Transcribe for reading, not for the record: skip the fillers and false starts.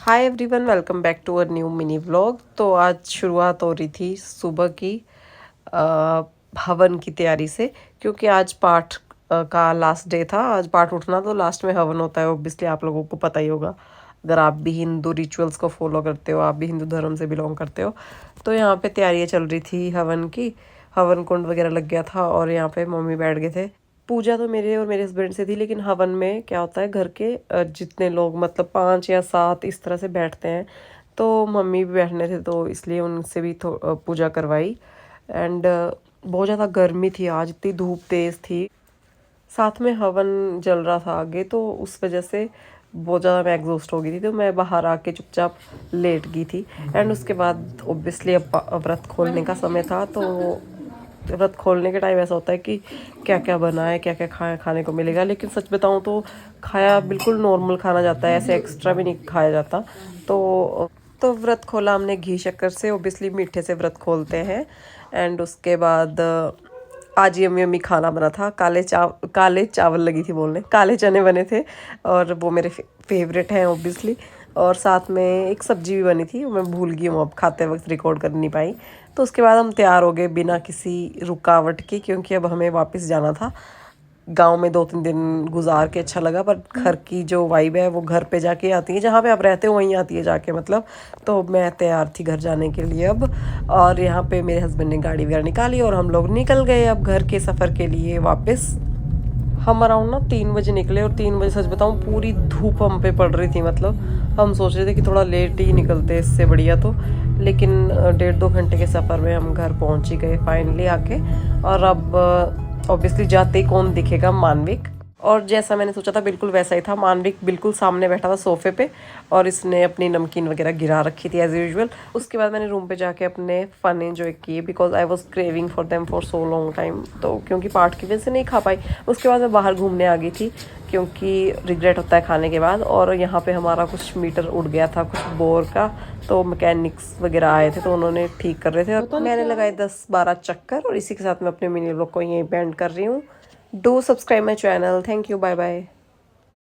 Hi everyone, welcome back to a new mini vlog. तो आज शुरुआत हो रही थी सुबह की अ, हवन की तैयारी से, क्योंकि आज पाठ का लास्ट डे था। आज पाठ उठना तो लास्ट में हवन होता है, ऑब्वियसली आप लोगों को पता ही होगा। अगर आप भी हिंदू रिचुअल्स को फॉलो करते हो, आप भी हिंदू धर्म से बिलोंग करते हो, तो यहाँ पे तैयारियाँ चल रही थी हवन की। हवन कुंड वगैरह लग गया था और यहाँ पे मम्मी बैठ गए थे। पूजा तो मेरे और मेरे हस्बैंड से थी, लेकिन हवन में क्या होता है, घर के जितने लोग मतलब 5 या 7 इस तरह से बैठते हैं, तो मम्मी भी बैठने थे, तो इसलिए उनसे भी पूजा करवाई। एंड बहुत ज़्यादा गर्मी थी आज, इतनी धूप तेज़ थी, साथ में हवन जल रहा था आगे, तो उस वजह से बहुत ज़्यादा मैं एग्जॉस्ट हो गई थी, तो मैं बाहर आके चुपचाप लेट गई थी। एंड उसके बाद ऑब्वियसली अब व्रत खोलने का समय था, तो व्रत खोलने के टाइम ऐसा होता है कि क्या क्या बना है, क्या क्या खाने को मिलेगा। लेकिन सच बताऊं तो खाया बिल्कुल नॉर्मल खाना जाता है, ऐसे एक्स्ट्रा भी नहीं खाया जाता। तो व्रत खोला हमने घी शक्कर से, ओबियसली मीठे से व्रत खोलते हैं। एंड उसके बाद आज यम्मी यम्मी खाना बना था। काले चावल लगी थी बोलने, काले चने बने थे, और वो मेरे फेवरेट हैं ओबियसली। और साथ में एक सब्जी भी बनी थी, मैं भूल गई हूँ, अब खाते वक्त रिकॉर्ड कर नहीं पाई। तो उसके बाद हम तैयार हो गए बिना किसी रुकावट के, क्योंकि अब हमें वापस जाना था। गांव में 2-3 दिन गुजार के अच्छा लगा, पर घर की जो वाइब है वो घर पे जाके आती है, जहाँ पे आप रहते हो वहीं आती है जाके, मतलब। तो मैं तैयार थी घर जाने के लिए अब। और यहाँ पे मेरे हस्बैंड ने गाड़ी वगैरह निकाली और हम लोग निकल गए अब घर के सफ़र के लिए वापस। हम अराउंड ना 3 बजे निकले, और 3 बजे सच बताऊँ पूरी धूप हम पे पड़ रही थी, मतलब हम सोच रहे थे कि थोड़ा लेट ही निकलते इससे बढ़िया तो। लेकिन 1.5-2 घंटे के सफ़र में हम घर पहुंच ही गए फाइनली आके। और अब ऑब्वियसली जाते ही कौन दिखेगा, मानविक। और जैसा मैंने सोचा था बिल्कुल वैसा ही था, मानविक बिल्कुल सामने बैठा था सोफे पे, और इसने अपनी नमकीन वगैरह गिरा रखी थी एज यूजुअल। उसके बाद मैंने रूम पे जाके अपने फ़न एंजॉय किए, because I was craving for them for so long time, तो क्योंकि पार्ट की वजह से नहीं खा पाई। उसके बाद मैं बाहर घूमने आ गई थी, क्योंकि रिग्रेट होता है खाने के बाद। और यहाँ पे हमारा कुछ मीटर उड़ गया था, कुछ बोर का, तो मैकेनिक्स वगैरह आए थे, तो उन्होंने ठीक कर रहे थे, और मैंने लगाए 10-12 चक्कर। और इसी के साथ मैं अपने मिनी व्लॉग को यहीं एंड कर रही हूँ। Do subscribe my channel. Thank you, bye bye.